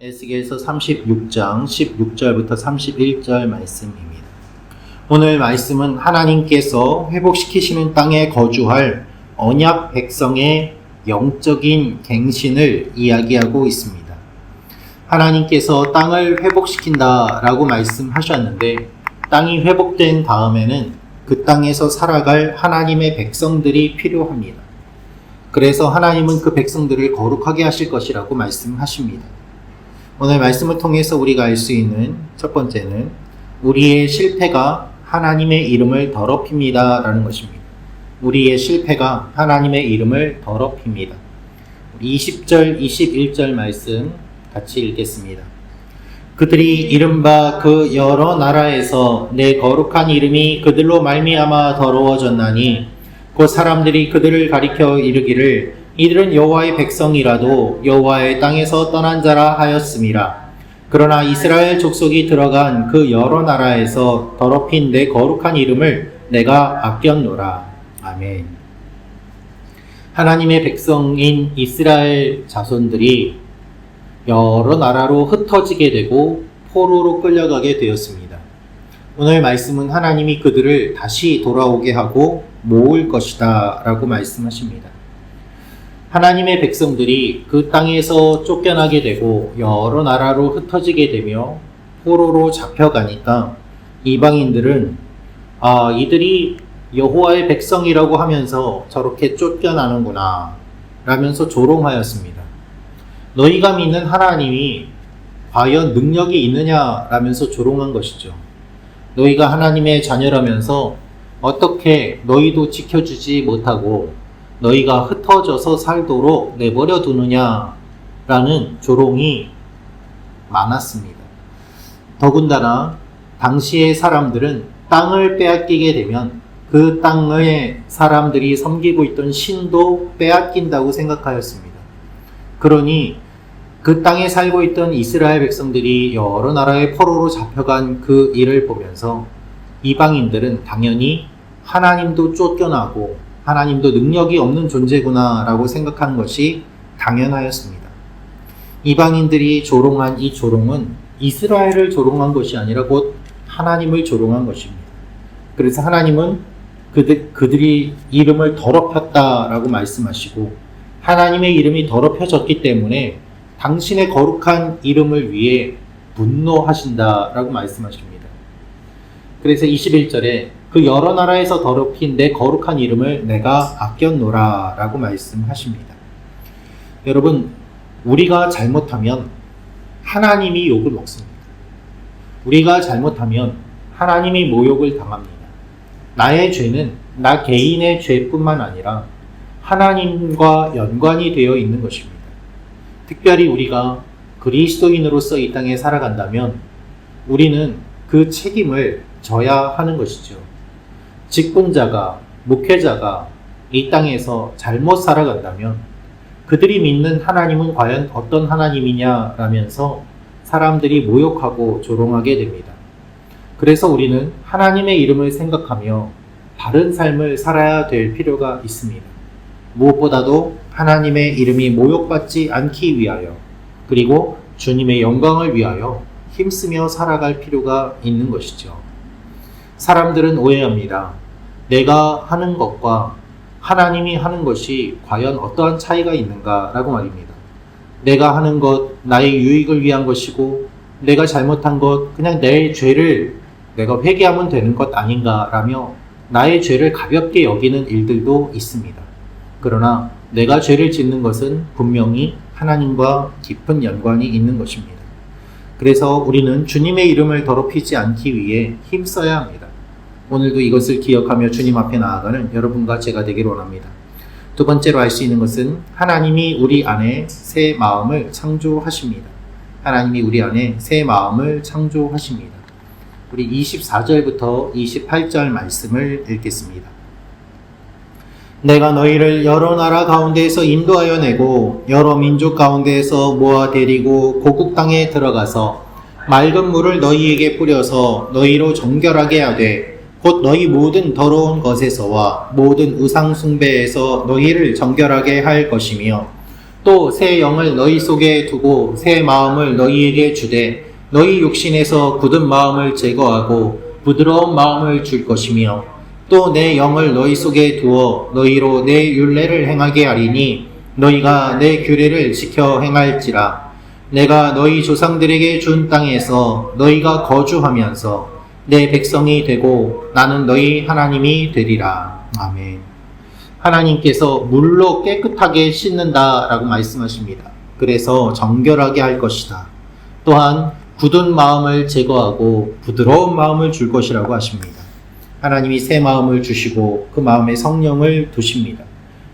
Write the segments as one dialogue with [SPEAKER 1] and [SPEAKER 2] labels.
[SPEAKER 1] 에스겔서 36장 16절부터 31절 말씀입니다. 오늘 말씀은 하나님께서 회복시키시는 땅에 거주할 언약 백성의 영적인 갱신을 이야기하고 있습니다. 하나님께서 땅을 회복시킨다라고 말씀하셨는데, 땅이 회복된 다음에는 그 땅에서 살아갈 하나님의 백성들이 필요합니다. 그래서 하나님은 그 백성들을 거룩하게 하실 것이라고 말씀하십니다. 오늘 말씀을 통해서 우리가 알 수 있는 첫 번째는 우리의 실패가 하나님의 이름을 더럽힙니다 라는 것입니다. 우리의 실패가 하나님의 이름을 더럽힙니다. 20절, 21절 말씀 같이 읽겠습니다. 그들이 이른바 그 여러 나라에서 내 거룩한 이름이 그들로 말미암아 더러워졌나니 곧 사람들이 그들을 가리켜 이르기를 이들은 여호와의 백성이라도 여호와의 땅에서 떠난 자라 하였음이라. 그러나 이스라엘 족속이 들어간 그 여러 나라에서 더럽힌 내 거룩한 이름을 내가 아꼈노라. 아멘. 하나님의 백성인 이스라엘 자손들이 여러 나라로 흩어지게 되고 포로로 끌려가게 되었습니다. 오늘 말씀은 하나님이 그들을 다시 돌아오게 하고 모을 것이다 라고 말씀하십니다. 하나님의 백성들이 그 땅에서 쫓겨나게 되고 여러 나라로 흩어지게 되며 포로로 잡혀가니까 이방인들은 이들이 여호와의 백성이라고 하면서 저렇게 쫓겨나는구나 라면서 조롱하였습니다. 너희가 믿는 하나님이 과연 능력이 있느냐 라면서 조롱한 것이죠. 너희가 하나님의 자녀라면서 어떻게 너희도 지켜주지 못하고 너희가 흩어져서 살도록 내버려 두느냐라는 조롱이 많았습니다. 더군다나 당시의 사람들은 땅을 빼앗기게 되면 그 땅의 사람들이 섬기고 있던 신도 빼앗긴다고 생각하였습니다. 그러니 그 땅에 살고 있던 이스라엘 백성들이 여러 나라의 포로로 잡혀간 그 일을 보면서 이방인들은 당연히 하나님도 쫓겨나고 하나님도 능력이 없는 존재구나 라고 생각하는 것이 당연하였습니다. 이방인들이 조롱한 이 조롱은 이스라엘을 조롱한 것이 아니라 곧 하나님을 조롱한 것입니다. 그래서 하나님은 그들이 이름을 더럽혔다라고 말씀하시고 하나님의 이름이 더럽혀졌기 때문에 당신의 거룩한 이름을 위해 분노하신다라고 말씀하십니다. 그래서 21절에 그 여러 나라에서 더럽힌 내 거룩한 이름을 내가 아꼈노라 라고 말씀하십니다. 여러분, 우리가 잘못하면 하나님이 욕을 먹습니다. 우리가 잘못하면 하나님이 모욕을 당합니다. 나의 죄는 나 개인의 죄뿐만 아니라 하나님과 연관이 되어 있는 것입니다. 특별히 우리가 그리스도인으로서 이 땅에 살아간다면 우리는 그 책임을 져야 하는 것이죠. 직분자가, 목회자가 이 땅에서 잘못 살아간다면 그들이 믿는 하나님은 과연 어떤 하나님이냐라면서 사람들이 모욕하고 조롱하게 됩니다. 그래서 우리는 하나님의 이름을 생각하며 바른 삶을 살아야 될 필요가 있습니다. 무엇보다도 하나님의 이름이 모욕받지 않기 위하여 그리고 주님의 영광을 위하여 힘쓰며 살아갈 필요가 있는 것이죠. 사람들은 오해합니다. 내가 하는 것과 하나님이 하는 것이 과연 어떠한 차이가 있는가라고 말입니다. 내가 하는 것, 나의 유익을 위한 것이고 내가 잘못한 것, 그냥 내 죄를 내가 회개하면 되는 것 아닌가라며 나의 죄를 가볍게 여기는 일들도 있습니다. 그러나 내가 죄를 짓는 것은 분명히 하나님과 깊은 연관이 있는 것입니다. 그래서 우리는 주님의 이름을 더럽히지 않기 위해 힘써야 합니다. 오늘도 이것을 기억하며 주님 앞에 나아가는 여러분과 제가 되기를 원합니다. 두 번째로 알 수 있는 것은 하나님이 우리 안에 새 마음을 창조하십니다. 하나님이 우리 안에 새 마음을 창조하십니다. 우리 24절부터 28절 말씀을 읽겠습니다. 내가 너희를 여러 나라 가운데에서 인도하여 내고 여러 민족 가운데에서 모아 데리고 고국 땅에 들어가서 맑은 물을 너희에게 뿌려서 너희로 정결하게 하되 곧 너희 모든 더러운 것에서와 모든 우상 숭배에서 너희를 정결하게 할 것이며 또 새 영을 너희 속에 두고 새 마음을 너희에게 주되 너희 육신에서 굳은 마음을 제거하고 부드러운 마음을 줄 것이며 또 내 영을 너희 속에 두어 너희로 내 율례를 행하게 하리니 너희가 내 규례를 지켜 행할지라. 내가 너희 조상들에게 준 땅에서 너희가 거주하면서 내 백성이 되고 나는 너희 하나님이 되리라. 아멘. 하나님께서 물로 깨끗하게 씻는다라고 말씀하십니다. 그래서 정결하게 할 것이다. 또한 굳은 마음을 제거하고 부드러운 마음을 줄 것이라고 하십니다. 하나님이 새 마음을 주시고 그 마음에 성령을 두십니다.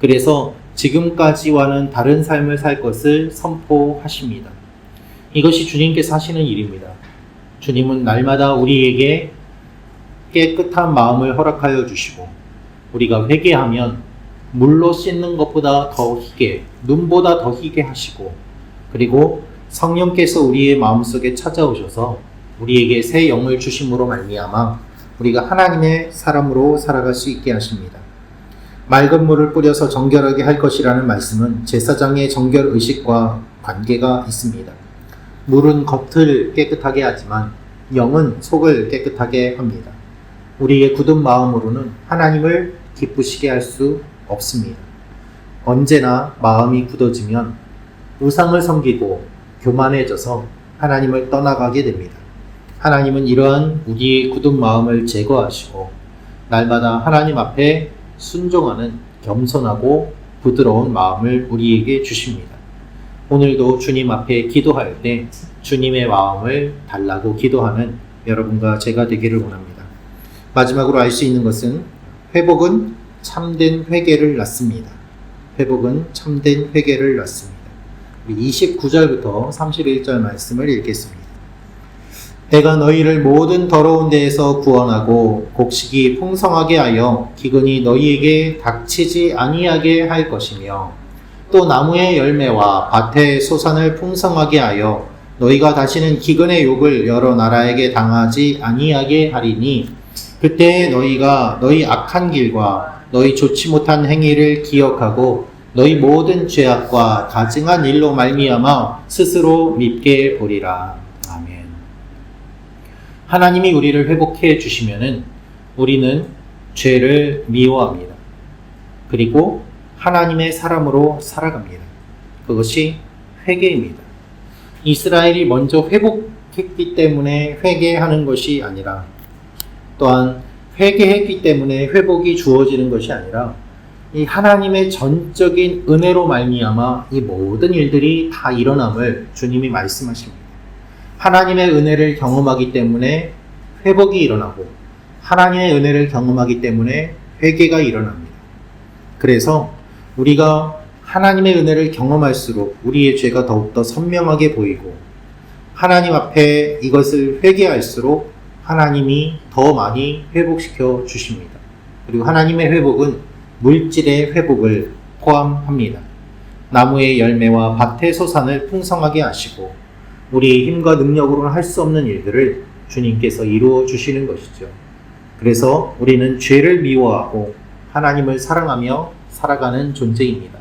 [SPEAKER 1] 그래서 지금까지와는 다른 삶을 살 것을 선포하십니다. 이것이 주님께서 하시는 일입니다. 주님은 날마다 우리에게 깨끗한 마음을 허락하여 주시고 우리가 회개하면 물로 씻는 것보다 더 희게, 눈보다 더 희게 하시고 그리고 성령께서 우리의 마음속에 찾아오셔서 우리에게 새 영을 주심으로 말미암아 우리가 하나님의 사람으로 살아갈 수 있게 하십니다. 맑은 물을 뿌려서 정결하게 할 것이라는 말씀은 제사장의 정결 의식과 관계가 있습니다. 물은 겉을 깨끗하게 하지만 영은 속을 깨끗하게 합니다. 우리의 굳은 마음으로는 하나님을 기쁘시게 할 수 없습니다. 언제나 마음이 굳어지면 우상을 섬기고 교만해져서 하나님을 떠나가게 됩니다. 하나님은 이러한 우리의 굳은 마음을 제거하시고 날마다 하나님 앞에 순종하는 겸손하고 부드러운 마음을 우리에게 주십니다. 오늘도 주님 앞에 기도할 때 주님의 마음을 달라고 기도하는 여러분과 제가 되기를 원합니다. 마지막으로 알 수 있는 것은 회복은 참된 회개를 낳습니다. 회복은 참된 회개를 낳습니다. 29절부터 31절 말씀을 읽겠습니다. 내가 너희를 모든 더러운 데에서 구원하고 곡식이 풍성하게 하여 기근이 너희에게 닥치지 아니하게 할 것이며 또 나무의 열매와 밭의 소산을 풍성하게 하여 너희가 다시는 기근의 욕을 여러 나라에게 당하지 아니하게 하리니 그때 너희가 너희 악한 길과 너희 좋지 못한 행위를 기억하고 너희 모든 죄악과 가증한 일로 말미암아 스스로 밉게 보리라. 아멘. 하나님이 우리를 회복해 주시면은 우리는 죄를 미워합니다. 그리고 하나님의 사람으로 살아갑니다. 그것이 회개입니다. 이스라엘이 먼저 회복했기 때문에 회개하는 것이 아니라 또한 회개했기 때문에 회복이 주어지는 것이 아니라 이 하나님의 전적인 은혜로 말미암아 이 모든 일들이 다 일어남을 주님이 말씀하십니다. 하나님의 은혜를 경험하기 때문에 회복이 일어나고 하나님의 은혜를 경험하기 때문에 회개가 일어납니다. 그래서 우리가 하나님의 은혜를 경험할수록 우리의 죄가 더욱더 선명하게 보이고 하나님 앞에 이것을 회개할수록 하나님이 더 많이 회복시켜 주십니다. 그리고 하나님의 회복은 물질의 회복을 포함합니다. 나무의 열매와 밭의 소산을 풍성하게 하시고 우리의 힘과 능력으로는 할 수 없는 일들을 주님께서 이루어 주시는 것이죠. 그래서 우리는 죄를 미워하고 하나님을 사랑하며 살아가는 존재입니다.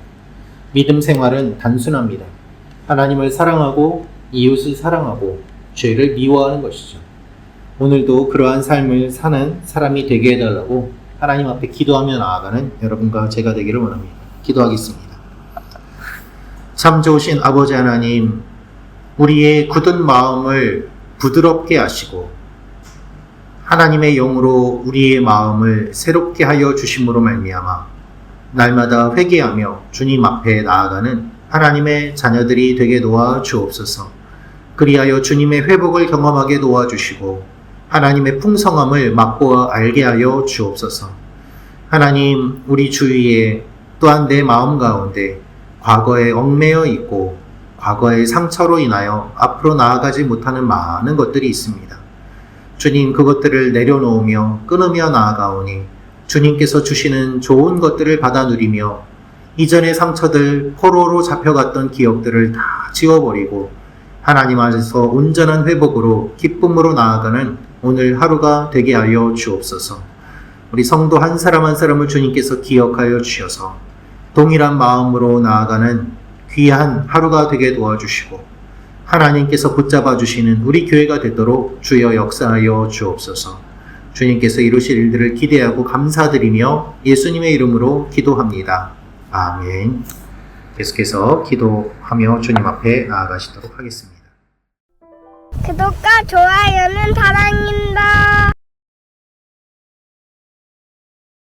[SPEAKER 1] 믿음 생활은 단순합니다. 하나님을 사랑하고 이웃을 사랑하고 죄를 미워하는 것이죠. 오늘도 그러한 삶을 사는 사람이 되게 해달라고 하나님 앞에 기도하며 나아가는 여러분과 제가 되기를 원합니다. 기도하겠습니다. 참 좋으신 아버지 하나님, 우리의 굳은 마음을 부드럽게 하시고 하나님의 영으로 우리의 마음을 새롭게 하여 주심으로 말미암아 날마다 회개하며 주님 앞에 나아가는 하나님의 자녀들이 되게 도와 주옵소서. 그리하여 주님의 회복을 경험하게 도와주시고 하나님의 풍성함을 맛보아 알게 하여 주옵소서. 하나님, 우리 주위에 또한 내 마음 가운데 과거에 얽매여 있고 과거의 상처로 인하여 앞으로 나아가지 못하는 많은 것들이 있습니다. 주님, 그것들을 내려놓으며 끊으며 나아가오니 주님께서 주시는 좋은 것들을 받아 누리며 이전의 상처들, 포로로 잡혀갔던 기억들을 다 지워버리고 하나님 안에서 온전한 회복으로 기쁨으로 나아가는 오늘 하루가 되게 하여 주옵소서. 우리 성도 한 사람 한 사람을 주님께서 기억하여 주셔서 동일한 마음으로 나아가는 귀한 하루가 되게 도와주시고 하나님께서 붙잡아 주시는 우리 교회가 되도록 주여 역사하여 주옵소서. 주님께서 이루실 일들을 기대하고 감사드리며 예수님의 이름으로 기도합니다. 아멘. 계속해서 기도하며 주님 앞에 나아가시도록 하겠습니다.
[SPEAKER 2] 구독과 좋아요는 사랑입니다.